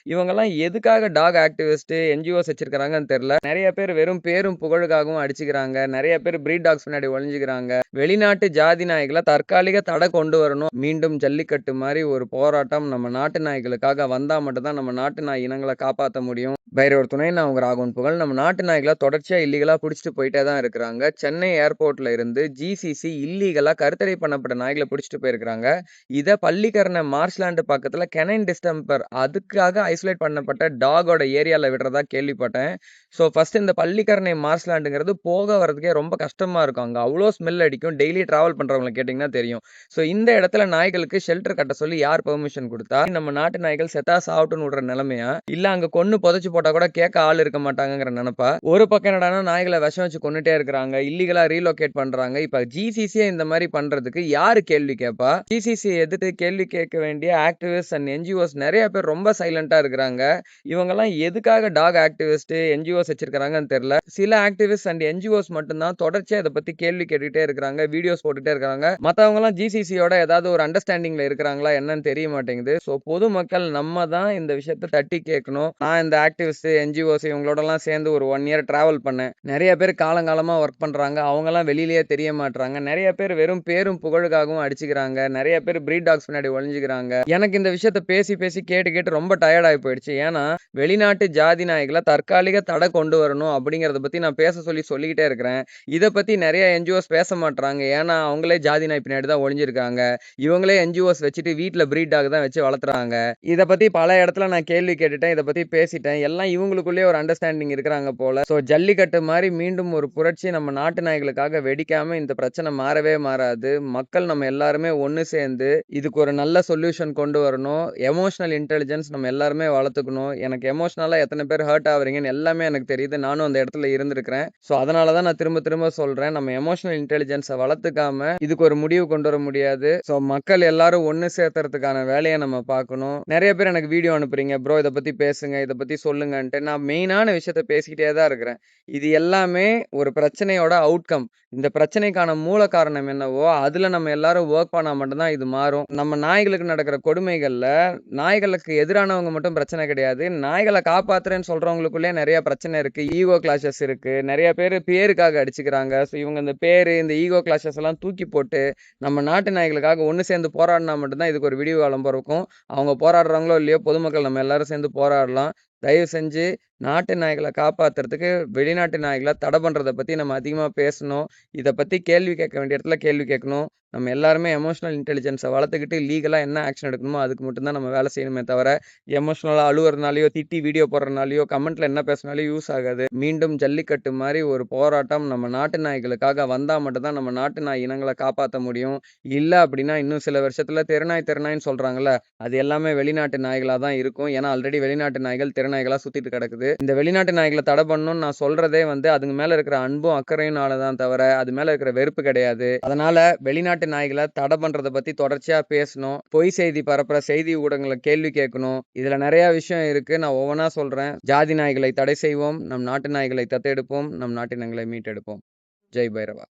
இவங்கலாம் எதுக்காக talk activist, NGOs வச்சிருக்காங்கன்னு தெரியல. நெறைய பேர் வெறும் பேரும் புகழுக்காகவும் அடிச்சுக்கிறாங்க. நெறைய பேர் பிரீட் டாக்ஸ் பின்னாடி ஒளிஞ்சுக்கிறாங்க. வெளிநாட்டு ஜாதி நாய்கள தற்காலிக தடை கொண்டு வரணும். மீண்டும் ஜல்லிக்கட்டு மாரி ஒரு போராட்டம் நம்ம நாட்டு நாய்களுக்காக வந்தா மட்டும் தான் நம்ம நாட்டு நாய் இனங்கள காப்பாத்த முடியும். பைரவர் துணை நான் உங்க ராகவன் புகழ். நம்ம நாட்டு நாய்கள தொடர்ச்சியா இல்லீகலா புடிச்சுட்டு போயிட்டே தான் இருக்கிறாங்க. சென்னை ஏர்போர்ட்ல இருந்து ஜிசிசி இல்லீகலா கருத்தடை பண்ணப்பட்ட நாய்கள புடிச்சுட்டு போயிருக்காங்க. இத பள்ளிக்கரணை மார்ஷ்லாண்ட் பக்கத்துல கெனைன் டிஸ்டம்பர் அதுக்காக ஐசோலேட் பண்ணப்பட்ட டாகோட ஏரியால விடுறதா கேள்விப்பட்டேன். ஃபர்ஸ்ட் இந்த பள்ளிக்கரணை மார்ஷ்லாண்டுங்கிறது போக வரதுக்கே ரொம்ப கஷ்டமா இருக்கும். அங்க அவ்ளோ ஸ்மெல் அடிக்கும். டெய்லி டிராவல் பண்றவங்கள கேட்டீங்கன்னா தெரியும். இந்த இடத்துல நாய்களுக்கு ஷெல்டர் கட்ட சொல்லி யார் பெர்மிஷன் குடுத்தா? நம்ம நாட்டு நாய்கள் செத்தா சாவட்டும்னு விடுற நிலைமையா? இல்ல அங்க கொன்னு புதைச்சு போட்டா கூட கேட்க ஆள் இருக்க மாட்டாங்கங்கிற நினைப்பா? ஒரு பக்கம் என்னடான்னா நாய்கள விஷம் வச்சு கொன்னுட்டே இருக்கிறாங்க. இல்லீகலா ரீலோகேட் பண்றாங்க. இப்ப ஜிசிசியே இந்த மாரி பண்றதுக்கு யாரு கேள்வி கேட்பா? ஜிசிசி எதிர்த்து கேள்வி கேட்க வேண்டிய ஆக்டிவிஸ்ட் அண்ட் என்ஜிஓஸ் நெறைய பேர் ரொம்ப சைலண்டா இருக்கிறாங்க. இவங்கலாம் எதுக்காக டாக் ஆக்டிவிஸ்ட், என்ஜிஓஸ் வச்சிருக்காங்கன்னு தெரியல. சில ஆக்டிவிஸ்ட் அண்ட் என்ஜிஓஸ் மட்டும் தான் தொடர்ச்சியா இத பத்தி கேள்வி கேட்டுட்டே இருக்கிறாங்க. வீடியோஸ் போட்டுட்டே இருக்காங்க. மத்தவங்கலாம் ஜிசிசியோட ஏதாவது ஒரு அண்டர்ஸ்டாண்டிங்ல இருக்கிறாங்களா என்னன்னு தெரிய மாட்டேங்குது. பொதுமக்கள் நம்ம தான் இந்த விஷயத்த தட்டி கேட்கணும். நான் இந்த ஆக்டிவிஸ்ட், என்ஜிஓஸ் இவங்களோடலாம் சேர்ந்து ஒரு 1 இயர் டிராவல் பண்ணேன். நெறைய பேர் காலங்காலமா வொர்க் பண்றாங்க. அவங்கலாம் வெளியிலேயே தெரிய மாட்றாங்க. நெறைய பேர் வெறும் பேரும் புகழுக்காகவும் அடிச்சுக்கிறாங்க. நெறைய பேர் பிரீட் டாக்ஸ் பின்னாடி ஒளிஞ்சுக்கிறாங்க. எனக்கு இந்த விஷயத்த பேசி பேசி கேட்டு கேட்டு ரொம்ப டயர்ட் ஆயி போயிடுச்சு. ஏன்னா, வெளிநாட்டு ஜாதி நாய்கள தற்காலிக தடை கொண்டு வரணும் அப்படிங்கிறத பத்தி நான் பேச சொல்லி சொல்லிக்கிட்டே இருக்கிறேன். இத பத்தி நெறைய என்ஜிஓஸ் பேச மாட்றாங்க. ஏன்னா, அவங்களே ஜாதி நாய் பின்னாடி தான் ஒளிஞ்சிருக்காங்க. இவங்களே என்ஜிஓஸ் வச்சுட்டு வீட்ல பிரீட் டாக் தான் வச்சு வளர்த்துறாங்க. இத பத்தி பல இடத்துல நான் கேள்வி கேட்டுட்டேன். இத பத்தி பேசிட்டேன். எல்லாம் இவங்களுக்குள்ளேயே ஒரு அண்டர்ஸ்டாண்டிங் இருக்கிறாங்க போல. ஜல்லிக்கட்டு மாரி மீண்டும் ஒரு புரட்சி நம்ம நாட்டு நாய்களுக்காக வெடிக்காம இந்த பிரச்சனை மாறவே மாறாது. மக்கள் நம்ம எல்லாருமே ஒண்ணு சேர்ந்து இதுக்கு ஒரு நல்ல சொல்யூஷன் கொண்டு வரணும். எமோஷனல் இன்டெலிஜென்ஸ் நம்ம எல்லாருமே வளர்த்துக்கணும். எனக்கு எமோஷனலா எத்தன பேர் ஹர்ட் ஆவறீங்கன்னு எல்லாமே எனக்கு தெரியுது. நானும் அந்த இடத்துல இருந்திருக்கிறேன். அதனால தான் நான் திரும்ப திரும்ப சொல்றேன். நம்ம எமோஷனல் இன்டெலிஜென்ஸ வளர்த்துக்காம இதுக்கு ஒரு முடிவு கொண்டு வர முடியாது. மக்கள் எல்லாரும் ஒண்ணு சேர்த்துறதுக்கான வேலைய நம்ம பார்க்கணும். நெறைய பேர் எனக்கு வீடியோ அனுப்புறீங்க. ப்ரோ இத பத்தி பேசுங்க, இத பத்தி சொல்லுங்கன்ட்டு. நான் மெயினான விஷயத்த பேசிக்கிட்டே தான் இருக்கிறேன். இது எல்லாமே ஒரு பிரச்சனையோட அவுட்கம். இந்த பிரச்சனைக்கான மூல காரணம் என்னவோ, அதுல நம்ம எல்லாரும் வொர்க் பண்ணா மட்டும் தான் இது மாறும். நம்ம நாய்களுக்கு நடக்கிற கொடுமைகள்ல, நாய்களுக்கு எதிரானவங்க மட்டும் பிரச்சனை கிடையாது. நாய்கள காப்பாத்துறேன்னு சொல்றவங்களுக்குள்ளயே நெறைய பிரச்சனை இருக்கு. ஈகோ கிளாஷஸ் இருக்கு. நெறைய பேரு பேருக்காக அடிச்சுக்கிறாங்க. இவங்க இந்த பேரு, இந்த ஈகோ கிளாஷஸ் எல்லாம் தூக்கி போட்டு, நம்ம நாட்டு நாய்களுக்காக ஒண்ணு சேர்ந்து போராடினா மட்டும் தான் இதுக்கு ஒரு விடிவு காலம் பொறக்கும். அவங்க போராடுறாங்களோ இல்லையோ, பொதுமக்கள் நம்ம எல்லாரும் சேர்ந்து போராடலாம். தயவு செஞ்சு நாட்டு நாய்கள காப்பாத்துறதுக்கு வெளிநாட்டு நாய்கள தடை பண்றத பத்தி நம்ம அதிகமா பேசணும். இத பத்தி கேள்வி கேட்க வேண்டிய இடத்துல கேள்வி கேட்கணும். நம்ம எல்லாருமே எமோஷனல் இன்டெலிஜென்ஸ வளர்த்துக்கிட்டு லீகலா என்ன ஆக்ஷன் எடுக்கணுமோ அதுக்கு மட்டும் தான் நம்ம வேலை செய்யணுமே தவிர, எமோஷனலா அழுவுறதுனாலயோ, திட்டி வீடியோ போடுறதுனாலயோ, கமெண்ட்ல என்ன பேசினாலும் யூஸ் ஆகாது. மீண்டும் ஜல்லிக்கட்டு மாரி ஒரு போராட்டம் நம்ம நாட்டு நாய்களுக்காக வந்தா மட்டும் தான் நம்ம நாட்டு நாய் இனங்கள காப்பாத்த முடியும். இல்ல அப்படின்னா இன்னும் சில வருஷத்துல தெருநாய் தெருநாய்ன்னு சொல்றாங்கல்ல, அது எல்லாமே வெளிநாட்டு நாய்களா தான் இருக்கும். ஏன்னா ஆல்ரெடி வெளிநாட்டு நாய்கள் தெருநாய்களா சுத்திட்டு கிடக்குது. இந்த வெளிநாட்டு நாய்கள தடை பண்ணணும்னு நான் சொல்றதே அதுங்க மேல இருக்கிற அன்பும் அக்கறையினால தான் தவிர, அது மேல இருக்கிற வெறுப்பு கிடையாது. அதனால வெளிநாட்டு நாய்கள தடை பண்றத பத்தி தொடர்ச்சியா பேசணும். பொய் செய்தி பரப்புற செய்தி ஊடகங்கள கேள்வி கேட்கணும். இதுல நெறைய விஷயம் இருக்கு. நான் ஒவ்வொன்னா சொல்றேன். ஜாதி நாய்களை தடை செய்வோம். நம் நாட்டு நாய்களை தத்தெடுப்போம். நம் நாட்டினங்களை மீட்டெடுப்போம். ஜெய் பைரவா.